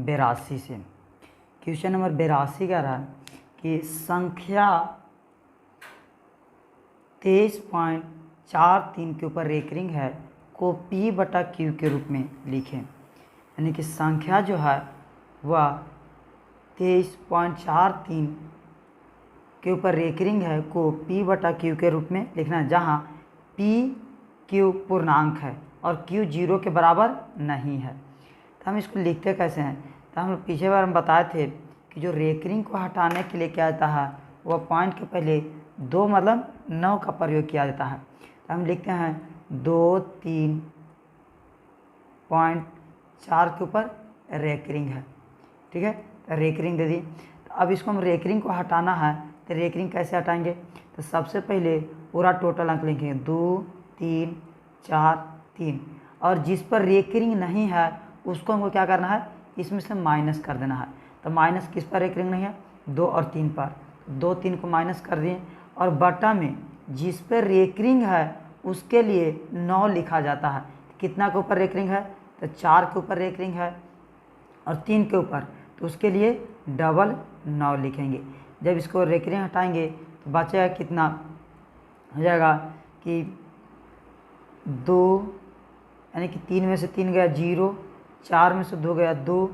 82 से। Question number 82 कह रहा है कि संख्या 23.43 के ऊपर रेकरिंग है को P/Q के रूप में लिखें। यानी कि संख्या जो है वह 23.43 के ऊपर रेकरिंग है को P/Q के रूप में लिखना है, जहाँ Q पूर्णांक है और Q 0 के बराबर नहीं है। तो हम इसको लिखते कैसे हैं? तो हम पिछले बार हम बताए थे कि जो रेकरिंग को हटाने के लिए क्या जाता है, वह पॉइंट के पहले 2 मतलब 9 का प्रयोग किया जाता है। तो हम लिखते हैं 2 3.4 के ऊपर रेकरिंग है। ठीक है, तो रेकरिंग दे दी। तो अब इसको हम रेकरिंग को हटाना है, तो रेकरिंग कैसे हटाएंगे? तो सबसे पहले पूरा टोटल अंक लिखेंगे 2 3 4 3, और जिस पर रेकरिंग नहीं है उसको हमको क्या करना है, इसमें से माइनस कर देना है। तो माइनस किस पर रेकरिंग नहीं है? 2 और 3 पर। 2 3 को माइनस कर दिए, और बटा में जिस पर रेकरिंग है उसके लिए 9 लिखा जाता है। कितना के ऊपर रेकरिंग है? तो 4 के ऊपर रेकरिंग है और 3 के ऊपर, तो उसके लिए डबल 9 लिखेंगे। जब इसको रेकरिंग हटाएंगे तो बचेगा कितना हो जाएगा कि 2, यानी कि 3 में से 3 गया 0, 4 में से 2 गया 2,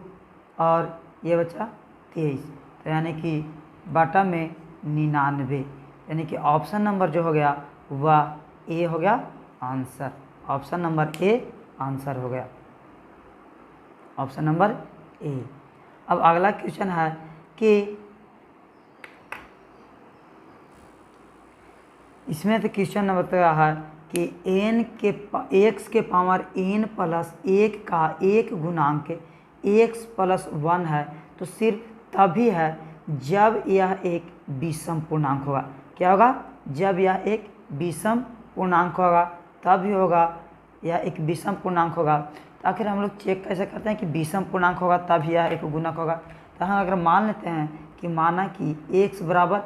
और ये बचा 23। तो यानी कि बटा में 99, यानी कि ऑप्शन नंबर जो हो गया वह ए हो गया answer. Option number A answer हो गया, ऑप्शन नंबर ए। अब अगला क्वेश्चन है कि इसमें तो क्वेश्चन नंबर बताया है कि x के पावर n प्लस 1 का एक गुणांक x प्लस 1 है, तो सिर्फ तभी है जब यह एक विषम पूर्णांक होगा। क्या होगा? जब यह एक विषम पूर्णांक होगा तभी होगा यह एक विषम पूर्णांक होगा। तो आखिर हम लोग चेक कैसे करते हैं कि विषम पूर्णांक होगा तब यह एक गुणक होगा? तो हम अगर मान लेते हैं कि माना कि x बराबर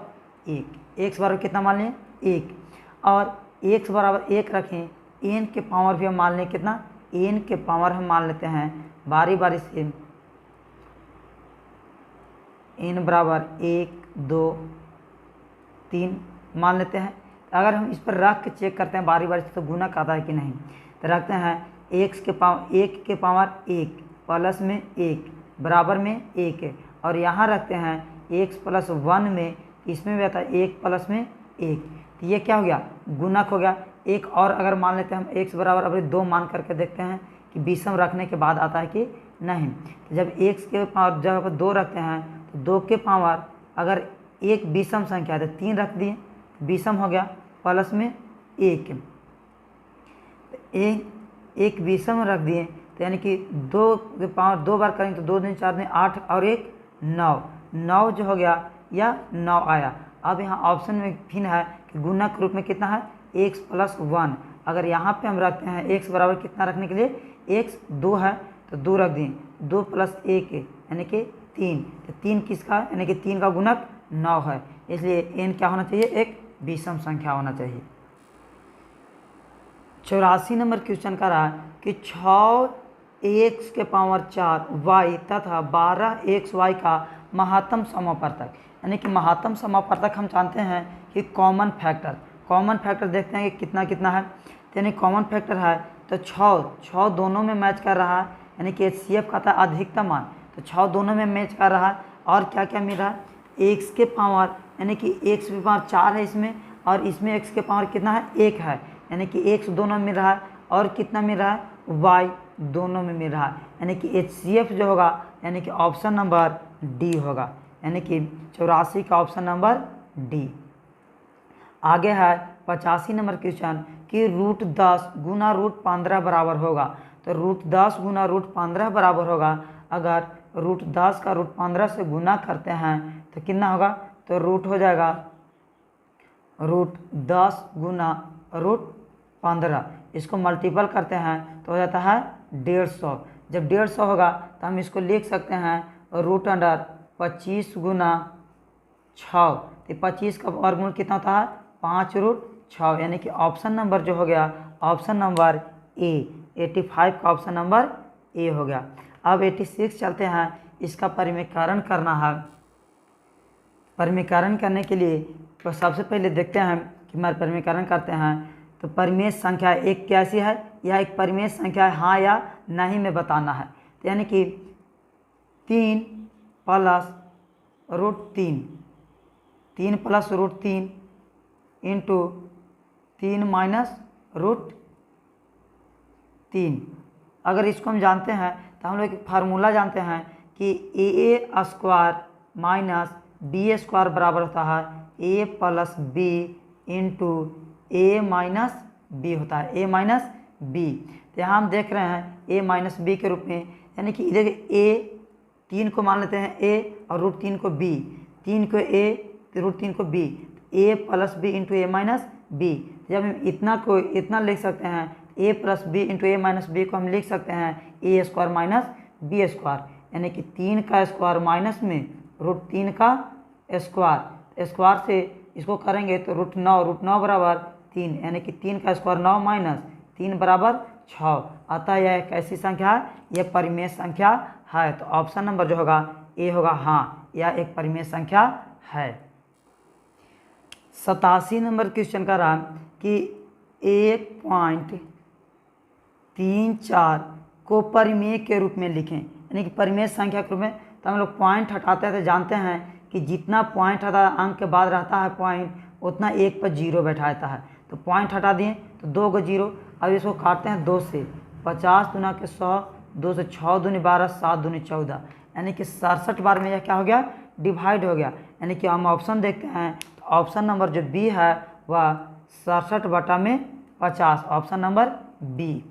1, x बराबर कितना मान लिए? 1, और x बराबर 1 रखें, n के पावर भी हम मान लें कितना? n के पावर हम मान लेते हैं बारी बारी से n बराबर 1 2 3 मान लेते हैं। अगर हम इस पर रख के चेक करते हैं बारी बारी से तो गुणक आता है कि नहीं, तो रखते हैं 1 के पावर 1 प्लस में 1 बराबर में 1 है, और यहाँ रखते हैं x प्लस 1 में, इसमें भी आता है 1 प्लस में 1, तो ये क्या हो गया? गुणक हो गया। एक और अगर मान लेते हैं हम x बराबर अभी 2 मान करके देखते हैं कि विषम रखने के बाद आता है कि नहीं। तो जब x के पावर जगह पर 2 रखते हैं तो 2 के पावर अगर एक विषम संख्या है तो 3 रख दिए, विषम हो गया, प्लस में 1 एक विषम रख दिए, तो यानी कि 2 के पावर 2 बार करेंगे तो 2 दिन 4 दिन 8 और 1 9 जो हो गया या 9 आया। अब यहाँ ऑप्शन में फिर है कि गुणक के रूप में कितना है? x plus 1। अगर यहाँ पे हम रखते हैं x बराबर कितना रखने के लिए? x 2 है तो 2 रख दिए, 2 प्लस 1 यानी कि 3, तो 3 किसका? यानी कि 3 का गुणक 9 है, इसलिए n क्या होना चाहिए? एक विषम संख्या होना चाहिए। 84 नंबर क्वेश्चन का रहा है कि 6x के पावर 4 y तथा 12xy का महत्तम समापवर्तक, यानी कि महत्तम समापवर्तक हम जानते हैं कि कॉमन फैक्टर देखते हैं कि कितना कितना है। तो यानी कॉमन फैक्टर है तो 6 दोनों में मैच कर रहा है, यानी कि HCF का था अधिकतम मान, तो 6 दोनों में मैच कर रहा है। और क्या क्या मिल रहा है? x के पावर, यानी कि x के पावर 4 है इसमें, और इसमें x के पावर कितना है? 1 है, यानी कि x दोनों में मिल रहा है, और कितना मिल रहा है? y दोनों में मिल रहा है, यानी कि HCF जो होगा यानी कि ऑप्शन नंबर डी होगा, यानी कि 84 का ऑप्शन नंबर डी। आगे है 85 नंबर क्वेश्चन कि √10 गुना √15 बराबर होगा। तो √10 गुना √15 बराबर होगा। अगर √10 का √15 से गुना करते हैं तो कितना होगा? तो रूट हो जाएगा √10 गुना √15, इसको मल्टीपल करते हैं तो हो जाता है 150। जब 150 होगा तो हम इसको लिख सकते हैं √25 गुना 6, तो 25 का वर्गमूल कितना होता है? 5√6, यानी कि ऑप्शन नंबर जो हो गया ऑप्शन नंबर ए, 85 का ऑप्शन नंबर ए हो गया। अब 86 चलते हैं इसका परिमेयकरण करना है। परिमेयकरण करने के लिए तो सबसे पहले देखते हैं कि हमारे परिमेयकरण करते हैं। तो परिमेय संख्या एक कैसी है, यह एक परिमेय संख्या है हाँ या नहीं में बताना है। तो यानी कि 3 प्लस √3, 3 प्लस √3 इंटू 3 माइनस √3। अगर इसको हम जानते हैं तो हम लोग एक फार्मूला जानते हैं कि ए स्क्वायर माइनस बी स्क्वायर बराबर होता है ए प्लस बी इंटू ए माइनस बी होता है, ए माइनस बी। तो यहाँ हम देख रहे हैं ए माइनस बी के रूप में, यानी कि इधर ए 3 को मान लेते हैं ए और √3 को बी, 3 को ए तो √3 को बी, ए प्लस बी इंटू ए माइनस बी। जब हम इतना लिख सकते हैं ए प्लस बी इंटू ए माइनस बी को हम लिख सकते हैं ए स्क्वायर माइनस बी स्क्वायर, यानी कि 3 का स्क्वायर माइनस में √3 का स्क्वायर, स्क्वायर से इसको करेंगे तो √9 बराबर 3, यानी कि 3 का स्क्वायर 9 माइनस 3 बराबर 6। अतः यह एक ऐसी संख्या है, यह परिमेय संख्या है। तो ऑप्शन नंबर जो होगा ए होगा हाँ, यह एक परिमेय संख्या है। 87 नंबर क्वेश्चन का रहा कि 1.34 को परिमेय के रूप में लिखें, यानी कि परिमेय संख्या के रूप में। तो हम लोग पॉइंट हटाते हैं तो जानते हैं कि जितना पॉइंट हटा अंक के बाद रहता है पॉइंट, उतना एक पर 0 बैठाता है। तो पॉइंट हटा दिए तो 2 को 0। अब इसको काटते हैं 2 से, 50 दूना के 100, 2 से 6 दूनी 12, 7 दूनी 14, यानी कि 67 बार में यह क्या हो गया, डिवाइड हो गया। यानी कि हम ऑप्शन देखते हैं तो ऑप्शन नंबर जो बी है वह 67/50, option number B.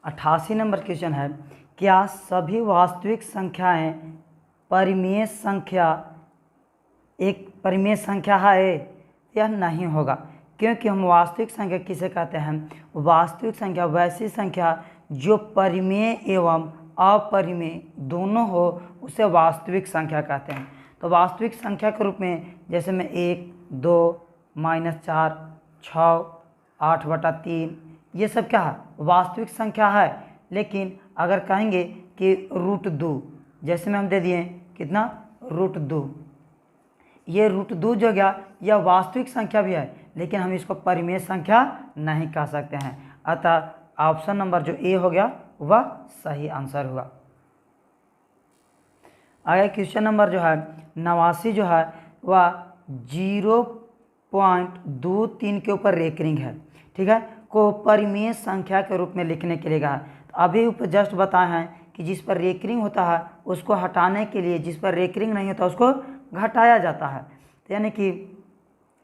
88 number question है, क्या सभी वास्तविक संख्याएं परिमेय संख्या एक परिमेय संख्या है? यह नहीं होगा, क्योंकि हम वास्तविक संख्या किसे कहते हैं? वास्तविक संख्या वैसी संख्या जो परिमेय एवं अपरिमेय दोनों हो, उसे वास्तविक संख्या कहते हैं। तो वास्तविक संख्या के रूप में जैसे में 1, 2, -4, 6, 8/3, ये सब क्या है, वास्तविक संख्या है। लेकिन अगर कहेंगे कि √2, जैसे में हम दे दिए कितना, √2, ये √2 जो गया यह वास्तविक संख्या भी है, लेकिन हम इसको परिमेय संख्या नहीं कह सकते हैं। अतः ऑप्शन नंबर जो ए हो गया वह सही आंसर हुआ। आगे क्वेश्चन नंबर जो है 89 जो है वह 0.23 के ऊपर रेकरिंग है, ठीक है, को परिमेय संख्या के रूप में लिखने के लिए कहा। तो अभी ऊपर जस्ट बताए हैं कि जिस पर रेकरिंग होता है उसको हटाने के लिए, जिस पर रेकरिंग नहीं होता उसको घटाया जाता है। तो यानी कि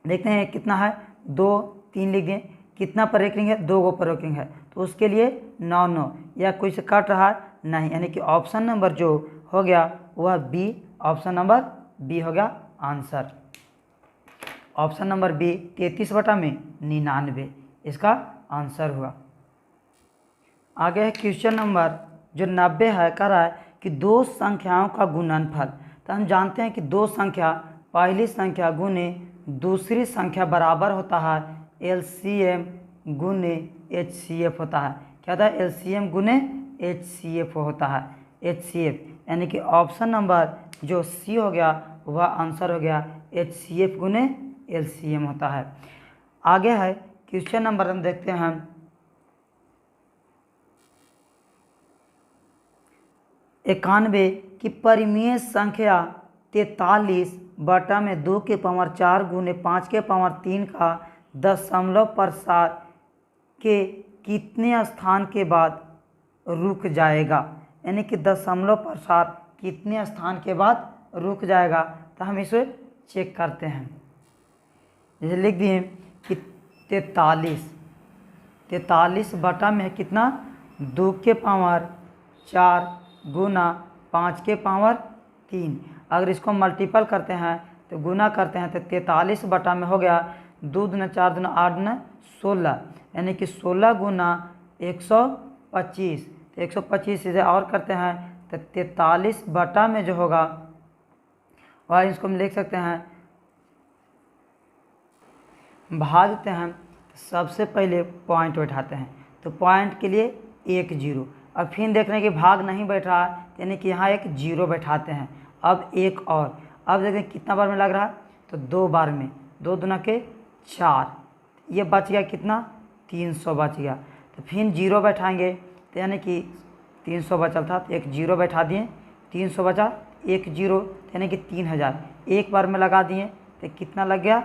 देखते हैं कितना है, 2, 3 लिख दें, कितना पर रेकरिंग है, 2 पर रेकरिंग है, तो उसके लिए 9 या कोई से कट रहा है नहीं, यानी कि ऑप्शन नंबर जो हो गया वह बी, ऑप्शन नंबर बी हो गया आंसर। ऑप्शन नंबर बी 33/99 इसका आंसर हुआ। आगे है क्वेश्चन नंबर जो 90 है, कह रहा है कि दो संख्याओं का गुणनफल। तो हम जानते हैं कि दो संख्या, पहली संख्या गुने दूसरी संख्या बराबर होता है LCM गुने HCF होता है। क्या होता है, LCM गुने HCF होता है, HCF, यानी कि ऑप्शन नंबर जो सी हो गया वह आंसर हो गया HCF गुने LCM होता है। आगे है क्वेश्चन नंबर हम देखते हैं 91 की परिमेय संख्या 43/2 के पावर 4 गुने 5 के पावर 3 का दशमलव प्रसार के कितने स्थान के बाद रुक जाएगा, यानी कि दशमलव प्रसार कितने स्थान के बाद रुक जाएगा। तो हम इसे चेक करते हैं, जैसे लिख दिए कि 43 बटा में कितना, 2 के पावर 4 गुना 5 के पावर 3। अगर इसको मल्टीपल करते हैं तो गुना करते हैं तो 43 बटा में हो गया 2 दूना 4 दूना 8 दूना 16, यानी कि 16 गुना 125। तो 125 से और करते हैं तो 43 बटा में जो होगा वह इसको हम लिख सकते हैं, भाग देते हैं। सबसे पहले पॉइंट बैठाते हैं, तो पॉइंट के लिए 1 0, और फिर देख रहे हैं कि भाग नहीं बैठा, यानी कि यहाँ एक जीरो बैठाते हैं। अब एक और, अब देखें कितना बार में लग रहा है, तो 2 बार में, 2 दूना के 4, ये बच गया कितना, 300 बच गया। तो फिर जीरो बैठाएंगे, तो यानी कि 300 बचल था, तो एक जीरो बैठा दिए, 300 बचा, एक जीरो, यानी कि 3000 एक बार में लगा दिए, तो कितना लग गया,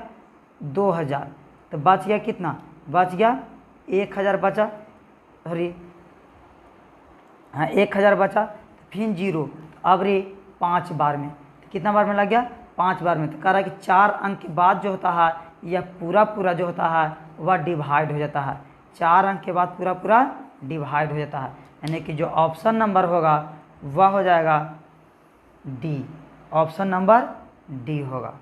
2000। तो बच गया कितना, बच गया 1000 बचा, सॉरी हाँ 1000 बचा, फिर जीरो, अब रे 5 बार में, तो कितना बार में लग गया, 5 बार में। तो कह रहा है कि 4 अंक के बाद जो होता है यह पूरा पूरा जो होता है वह डिवाइड हो जाता है, 4 अंक के बाद पूरा पूरा डिवाइड हो जाता है, यानी कि जो ऑप्शन नंबर होगा वह हो जाएगा डी, ऑप्शन नंबर डी होगा।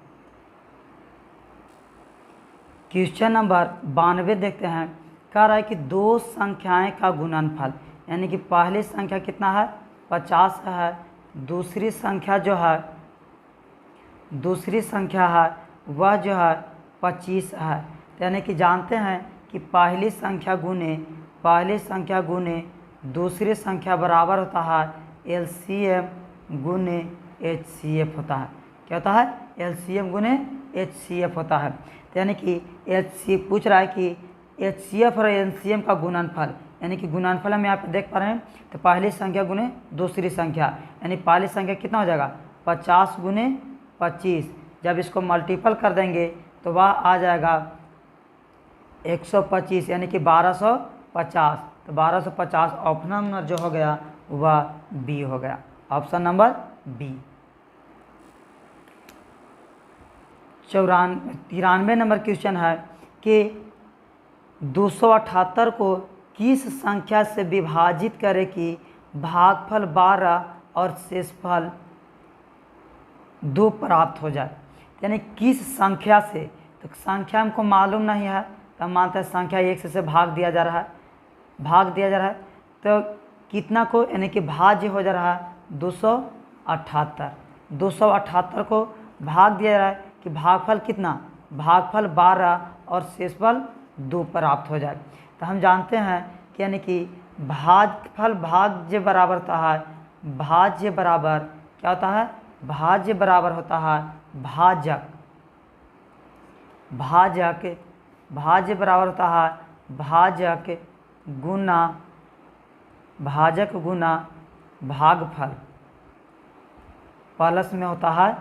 क्वेश्चन नंबर 92 देखते हैं। कह रहा है कि 2 संख्याएं का गुणनफल, यानी कि पहली संख्या कितना है, 50 है, दूसरी संख्या है वह जो है 25 है। यानी कि जानते हैं कि पहली संख्या गुने दूसरी संख्या बराबर होता है एलसीएम गुने एचसीएफ होता है। क्या होता है, एलसीएम गुने एचसीएफ होता है। तो यानी कि एचसीएफ पूछ रहा है कि एचसीएफ और एलसीएम का गुणनफल, यानी कि गुणनफल हम यहाँ पे देख पा रहे हैं, तो पहली संख्या गुने दूसरी संख्या, यानी पहली संख्या कितना हो जाएगा, 50 गुने 25, जब इसको मल्टीपल कर देंगे तो वह आ जाएगा 125, यानी कि 1250। तो 1250 ऑप्शन नंबर जो हो गया वह बी हो गया, option number B. 93 number question है कि 278 को किस संख्या से विभाजित करें कि भागफल 12 और शेषफल 2 प्राप्त हो जाए, यानी किस संख्या से। तो संख्या हमको मालूम नहीं है, तो हम मानते हैं संख्या 1 से भाग दिया जा रहा है, तो कितना को, यानी कि भाज्य हो जा रहा है 278 को भाग दिया जा रहा है कि भागफल कितना, भागफल 12 और शेषफल 2 प्राप्त हो जाए। तो हम जानते हैं कि यानी कि भागफल भाज्य बराबर होता है, भाज्य बराबर क्या होता है, भाज्य बराबर होता है भाजक, भाज्य बराबर होता है भाजक गुना भागफल, प्लस में होता है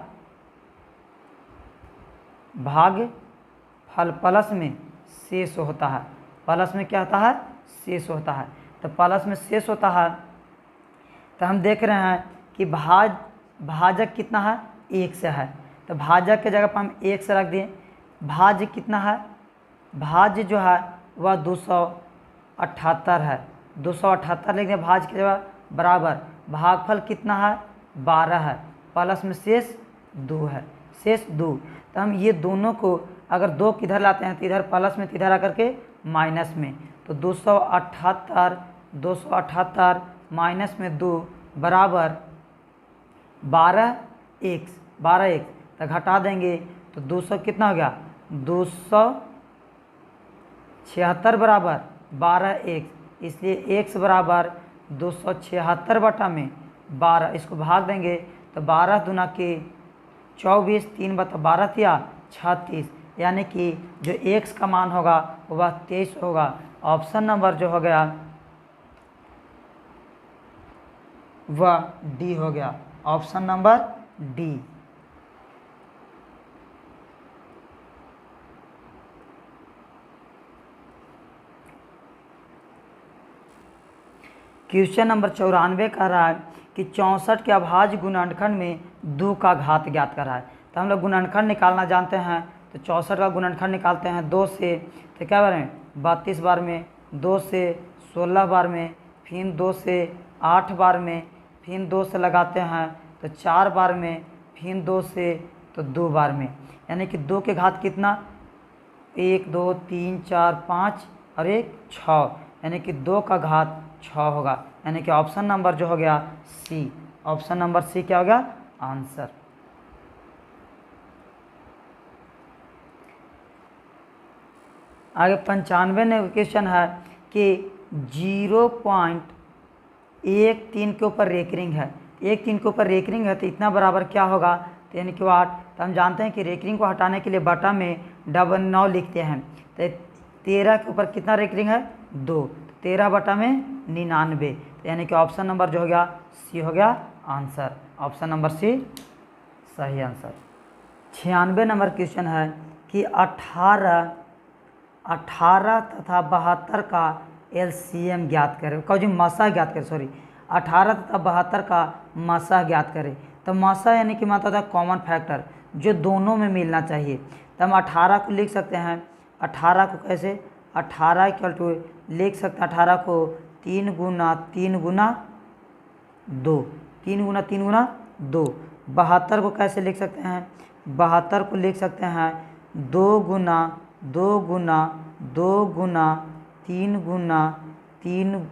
भागफल, प्लस में शेष होता है, प्लस में क्या होता है, शेष होता है। तो प्लस में शेष होता है, तो हम देख रहे हैं कि भाजक कितना है, 1 से है, तो भाजक के जगह पर हम 1 से रख दिए। भाज्य कितना है, भाज्य जो है वह 278 है, 278 लिख दिया भाज्य की जगह, बराबर भागफल कितना है, 12 है, प्लस में शेष 2 है, शेष 2। तो हम ये दोनों को अगर 2 किधर लाते हैं, तो इधर प्लस में, तो इधर आकर के माइनस में, तो 278 माइनस में 2 बराबर 12 एक, तो घटा देंगे तो 200 कितना हो गया, 276 बराबर 12 एक, इसलिए x बराबर 276 बटा में 12, इसको भाग देंगे तो 12 दूना के 24, 3 बता 12 तिया 36, यानी कि जो x का मान होगा वह 23 होगा। ऑप्शन नंबर जो हो गया वह डी हो गया, option number D. Question number 94 कह रहा है कि 64 के अभाज्य गुणनखंड में 2 का घात ज्ञात कर रहा है। तो हम लोग गुणनखंड निकालना जानते हैं, तो 64 का गुणनखंड निकालते हैं 2 से, तो क्या बार में 32 बार में, 2 से 16 बार में, फिर 2 से 8 बार में, फिर 2 से लगाते हैं तो 4 बार में, फिर 2 से तो 2 बार में, यानी कि 2 के घात कितना, 1 2 3 4 5 और 1 6, यानी कि 2 का घात 6 होगा, यानी कि ऑप्शन नंबर जो हो गया सी, ऑप्शन नंबर सी क्या हो गया आंसर। आगे 95 क्वेश्चन है कि 0.0 एक 3 के ऊपर रेकरिंग है, एक 3 के ऊपर रेकरिंग है तो इतना बराबर क्या होगा, तो यानी कि 8। तो हम जानते हैं कि रेकरिंग को हटाने के लिए बटा में 9 लिखते हैं। तो 13 के ऊपर कितना रेकरिंग है, 2, 13 बटा में 99। तो यानी कि ऑप्शन नंबर जो हो गया सी हो गया आंसर, ऑप्शन नंबर सी सही आंसर। 96 नंबर क्वेश्चन है कि 18 तथा 72 का एलसीएम ज्ञात करें, कहो जी मसा ज्ञात करें, सॉरी 18 तथा 72 का मसा ज्ञात करें। तो मसा यानी कि मतलब होता है कॉमन फैक्टर जो दोनों में मिलना चाहिए। तो हम 18 को लिख सकते हैं, 18 को कैसे, 18 इक्वल टू लिख सकते हैं 18 को 3 गुना 3 गुना 2, 3 गुना 3 गुना 2। 72 को कैसे लिख सकते हैं, 72 को लिख सकते हैं 2 गुना 2 गुना 2 गुना 3 गुना 3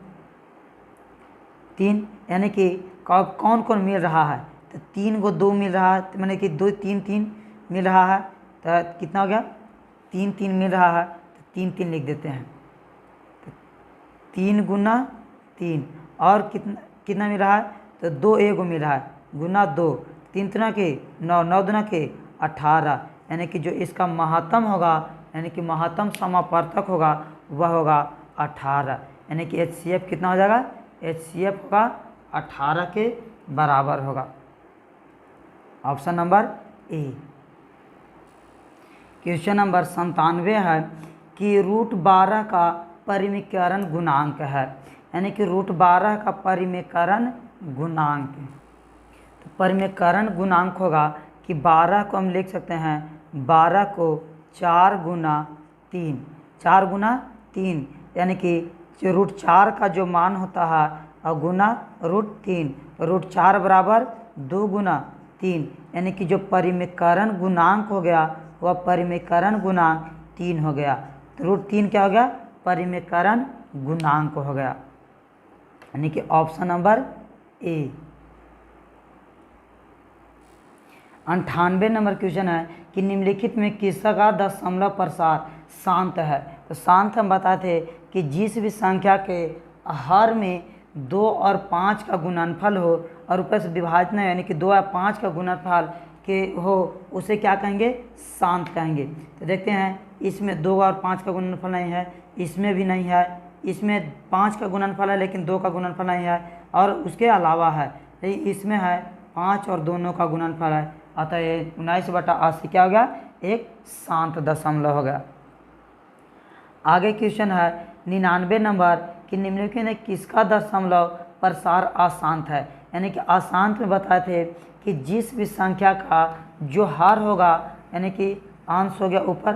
3, यानी कि कौन कौन मिल रहा है, तो 3 को 2 मिल रहा है, माने कि 2 3 3 मिल रहा है, तो कितना हो गया 3 3 मिल रहा है, तो 3 3 लिख देते हैं। 3 गुना 3 और कितना मिल रहा है, तो 2 1 मिल रहा है, गुना 2, 3 3 के 9, 9 दूना के 18, यानी कि जो इसका महत्तम होगा, यानी कि महत्तम समापवर्तक होगा वह होगा 18, यानी कि HCF कितना हो जाएगा, HCF होगा 18 के बराबर होगा, option number A. Question number 97 है कि रूट 12 का परिमीकरण गुणांक है, यानी कि रूट 12 का परिमीकरण गुणांक। तो परिमीकरण गुणांक होगा कि 12 को हम लिख सकते हैं 12 को 4 गुना 3, 4 गुना 3, यानी कि जो रूट 4 का जो मान होता है और गुना रूट 3, रूट 4 बराबर 2 गुना 3, यानी कि जो परिमीकरण गुणांक हो गया वह परिमीकरण गुणांक 3 हो गया। तो रूट 3 क्या हो गया, परिमीकरण गुणांक हो गया, यानी कि option number A. 98 number question है कि निम्नलिखित में किसका दशमलव प्रसार शांत है। तो शांत हम बताते थे कि जिस भी संख्या के हर में 2 और 5 का गुणनफल हो और ऊपर से विभाजन है, यानी कि 2 या 5 का गुणनफल के हो, उसे क्या कहेंगे, शांत कहेंगे। तो देखते हैं इसमें 2 और 5 का गुणनफल नहीं है, इसमें भी नहीं है, इसमें 5 का गुणनफल है लेकिन 2 का गुणनफल नहीं है, और उसके अलावा है इसमें है 5 और दोनों का गुणनफल है, अतः ये 19/80 क्या हो गया, एक शांत दशमलव हो गया। आगे क्वेश्चन है 99 नंबर कि निम्नलिखित में किसका दशमलव प्रसार अशांत है, यानी कि अशांत में बताए थे कि जिस भी संख्या का जो हर होगा, यानी कि अंश हो गया ऊपर,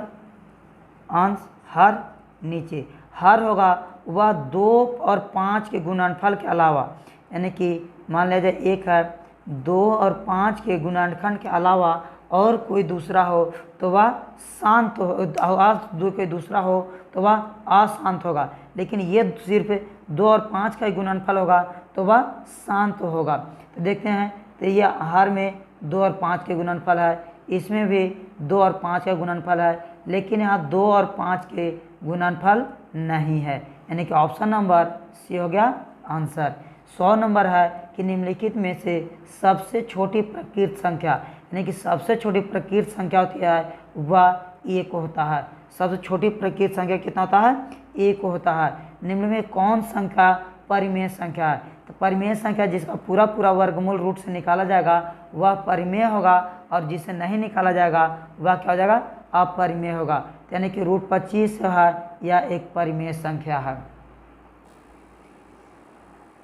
अंश हर नीचे, हर होगा वह 2 और 5 के गुणनफल के अलावा, यानी कि मान लिया जाए एक है 2 और 5 के गुणनखंड के अलावा और कोई दूसरा हो तो वह शांत हो, दो कोई दूसरा हो तो वह अशांत होगा, लेकिन ये सिर्फ 2 और 5 का ही गुणनफल होगा तो वह शांत होगा। तो देखते हैं, तो ये हर में 2 और 5 के गुणनफल है, इसमें भी 2 और 5 का गुणनफल है, लेकिन यहाँ 2 और 5 के गुणनफल नहीं है, यानी कि ऑप्शन नंबर सी हो गया आंसर। 100 नंबर है कि निम्नलिखित में से सबसे छोटी प्रकृत संख्या, यानी कि सबसे छोटी प्रकृत संख्या होती है वह 1 होता है। सबसे छोटी प्रकृत संख्या कितना होता है, 1 होता है। निम्न में कौन संख्या परिमेय संख्या है, तो परिमेय संख्या जिसका पूरा पूरा वर्गमूल रूट से निकाला जाएगा वह परिमेय होगा, और जिसे नहीं निकाला जाएगा वह क्या हो जाएगा, अपरिमेय होगा, यानी कि रूट 25 है यह एक परिमेय संख्या है।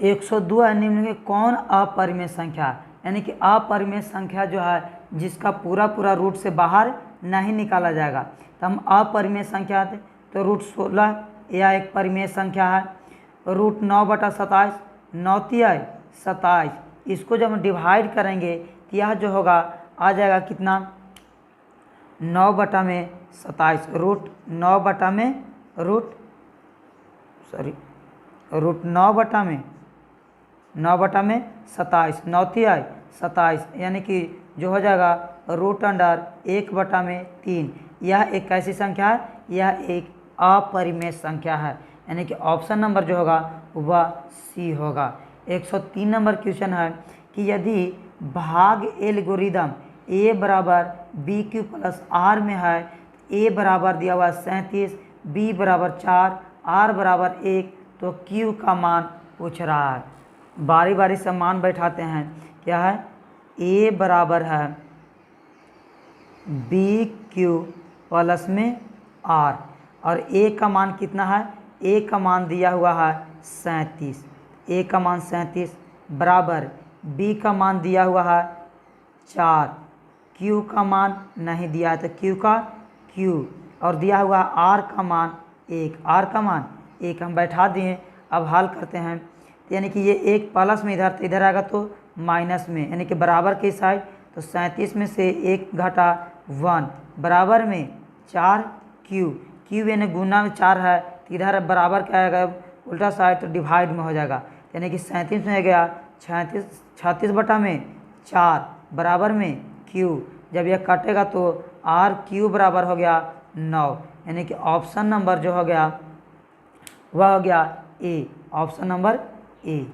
102 है, निम्न में कौन अपरिमेय संख्या है, यानी कि अपरिमेय संख्या जो है जिसका पूरा पूरा रूट से बाहर नहीं निकाला जाएगा, तो हम अपरिमेय संख्या आते तो रूट 16 यह एक परिमेय संख्या है। रूट 9/27, 9 तिहाई 27, इसको जब हम डिवाइड करेंगे तो यह जो होगा आ जाएगा कितना, 9/27, रूट 9/27, 9 तिहाई 27, यानी कि जो हो जाएगा रूट अंडर 1/3। यह एक कैसी संख्या है, यह एक अपरिमेय संख्या है, यानी कि ऑप्शन नंबर जो होगा वह सी होगा, 103 नंबर क्वेश्चन है कि यदि भाग एल्गोरिदम a बराबर बी क्यू प्लस आर में है, a बराबर दिया हुआ 37, b बराबर 4, r बराबर 1, तो q का मान पूछ रहा है। बारी बारी से मान बैठाते हैं। क्या है? a बराबर है बी क्यू प्लस में r और a का मान कितना है? a का मान दिया हुआ है 37, a का मान 37 बराबर b का मान दिया हुआ है 4, q का मान नहीं दिया है तो q का q और दिया हुआ r का मान 1, r का मान 1 हम बैठा दिए। अब हल करते हैं, यानी कि ये एक प्लस में इधर इधर आएगा तो माइनस में, यानी कि बराबर की साइड, तो 37 में से 1 घटा 1 बराबर में 4 q, q यानी गुना में 4 है तो इधर बराबर क्या आएगा? उल्टा साइड तो डिवाइड में हो जाएगा, यानी कि 37 में गया 36 बटा में 4 बराबर में q, जब यह कटेगा तो r q बराबर हो गया 9, यानी कि ऑप्शन नंबर जो हो गया वह हो गया ए, ऑप्शन नंबर ए।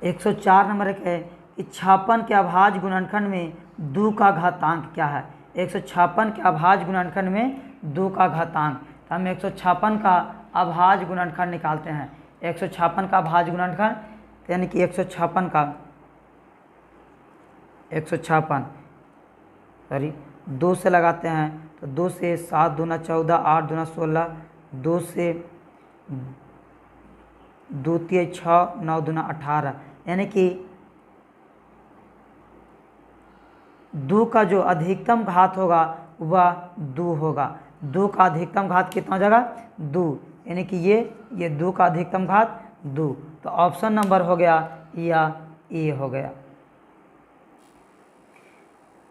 104 नंबर एक है कि 56 के अभाज्य गुणनखंड में 2 का घातांक क्या है? 156 के अभाज्य गुणनखंड में 2 का घातांक, तो हम 156 का अभाज्य गुणनखंड निकालते हैं। 156 का अभाज्य गुणनखंड यानी कि 156 का 2 से लगाते हैं तो 2 से 7 दूना 14, 8 दूना 16, 2 से 2 3 6, 9 दूना 18, यानी कि 2 का जो अधिकतम घात होगा वह 2 होगा। 2 का अधिकतम घात कितना हो जाएगा? 2, यानी कि ये 2 का अधिकतम घात 2, तो ऑप्शन नंबर हो गया या ए हो गया।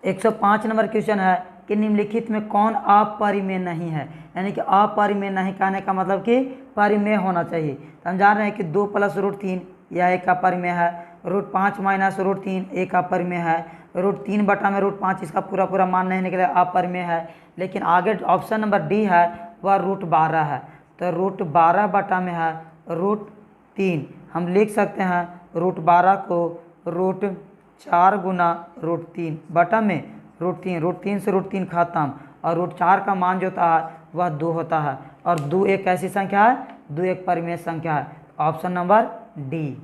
105 नंबर क्वेश्चन है कि निम्नलिखित में कौन अपरिमेय नहीं है? यानी कि अपरिमेय नहीं कहने का मतलब कि परिमेय होना चाहिए। तो हम जान रहे हैं कि 2 + √3 यह एक अपरिमेय है, √5 - √3 एक अपरिमेय है, √3 बटा में √5 इसका पूरा पूरा मान नहीं निकले अपरिमेय है। लेकिन आगे ऑप्शन नंबर डी है वह √12 है, तो √12 बटा में है √3, हम लिख सकते हैं √12 को √4 गुना √3 बटा में √3 से √3 खत्म, और √4 का मान जो होता है वह 2 होता है, और 2 एक ऐसी संख्या है, 2 एक परिमेय संख्या है, option number D.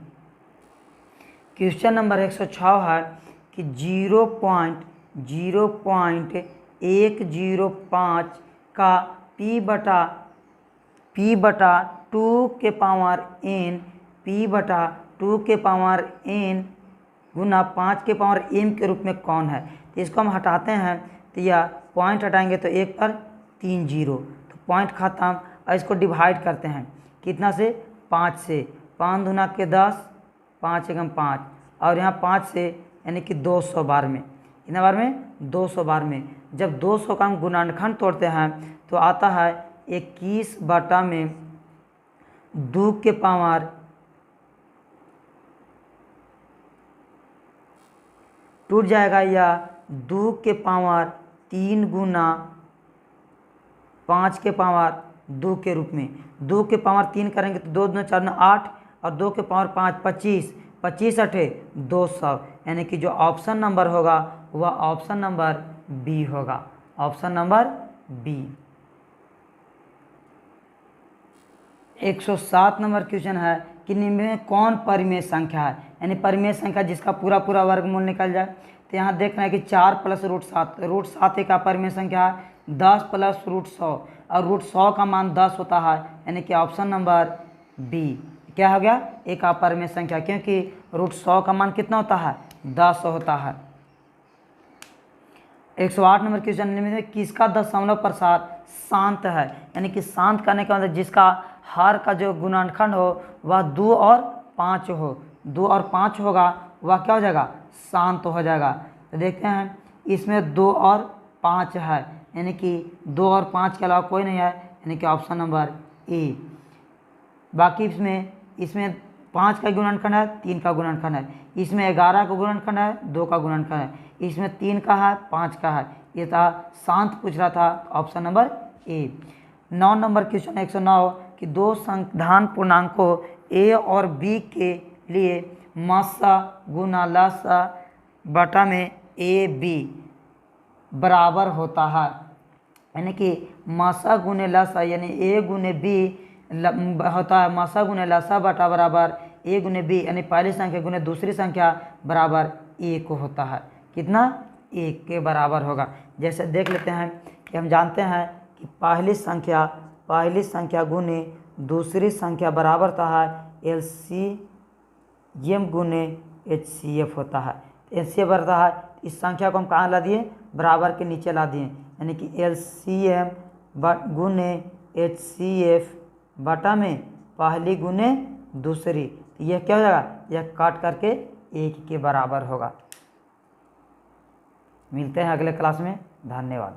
Question number 106 है कि 0.105 का p बटा 2 के पावर n, p बटा 2 के पावर n गुना 5 के पावर m के रूप में कौन है? तो इसको हम हटाते हैं तो यह पॉइंट हटाएंगे तो 1 पर 3 0, तो पॉइंट खत्म। और इसको डिवाइड करते हैं कितना से? 5 से, 5 दूना के 10, 5 एकम 5, और यहाँ 5 से यानी कि 200 बार में, कितना बार में? 200 बार में। जब 200 का हम गुणनखंड तोड़ते हैं तो आता है 21 बटा में 2 के पावर टूट जाएगा या 2 के पावर 3 गुना 5 के पावर 2 के रूप में। 2 के पावर 3 करेंगे तो 2 दूना 4 दूना 8, और 2 के पावर 5 25, 25 अठे 200, यानी कि जो ऑप्शन नंबर होगा वह ऑप्शन नंबर बी होगा, option number B. 107 number question है कि निम्न में कौन परिमेय संख्या है? यानी परिमेय संख्या जिसका पूरा पूरा वर्गमूल निकल जाए। तो यहाँ देख रहे हैं कि 4 + √7, √7 एक अपरिमेय संख्या है, 10 + √100, और √100 का मान 10 होता है, यानी कि ऑप्शन नंबर बी क्या हो गया? एक अपरिमेय संख्या, क्योंकि √100 का मान कितना होता है? 10 होता है। 108 नंबर क्वेश्चन में किसका दशमलव प्रसाद शांत है? यानी कि शांत करने का मतलब जिसका हर का जो गुणनखंड हो वह 2 और 5 हो, 2 और 5 होगा वह क्या हो जाएगा? शांत हो जाएगा। तो देखते हैं इसमें 2 और 5 है, यानी कि 2 और 5 के अलावा कोई नहीं है, यानी कि ऑप्शन नंबर ए। बाकी इसमें 5 का गुणनखंड है, 3 का गुणनखंड है, इसमें 11 का गुणनखंड है, 2 का गुणनखंड है, इसमें 3 का है, 5 का है, ये था शांत पूछ रहा था, option number A. 9 number question 109 कि 2 संधान पूर्णांकों ए और बी के लिए मासा गुना लासा बटा में ए बी बराबर होता है, यानी कि मासा गुने लासा यानी ए गुने बी होता है मासा गुने लासा बटा बराबर ए गुने बी, यानी पहली संख्या गुने दूसरी संख्या बराबर ए को होता है। कितना? 1 के बराबर होगा। जैसे देख लेते हैं कि हम जानते हैं कि पहली संख्या गुने दूसरी संख्या बराबर होता है एलसीएम गुने एचसीएफ होता है। एचसीएफ बढ़ता है, इस संख्या को हम कहाँ ला दिए? बराबर के नीचे ला दिए, यानी कि एलसीएम गुने एचसीएफ बटा में पहली गुने दूसरी, तो यह क्या हो जाएगा? यह काट करके 1 के बराबर होगा। मिलते हैं अगले क्लास में। धन्यवाद।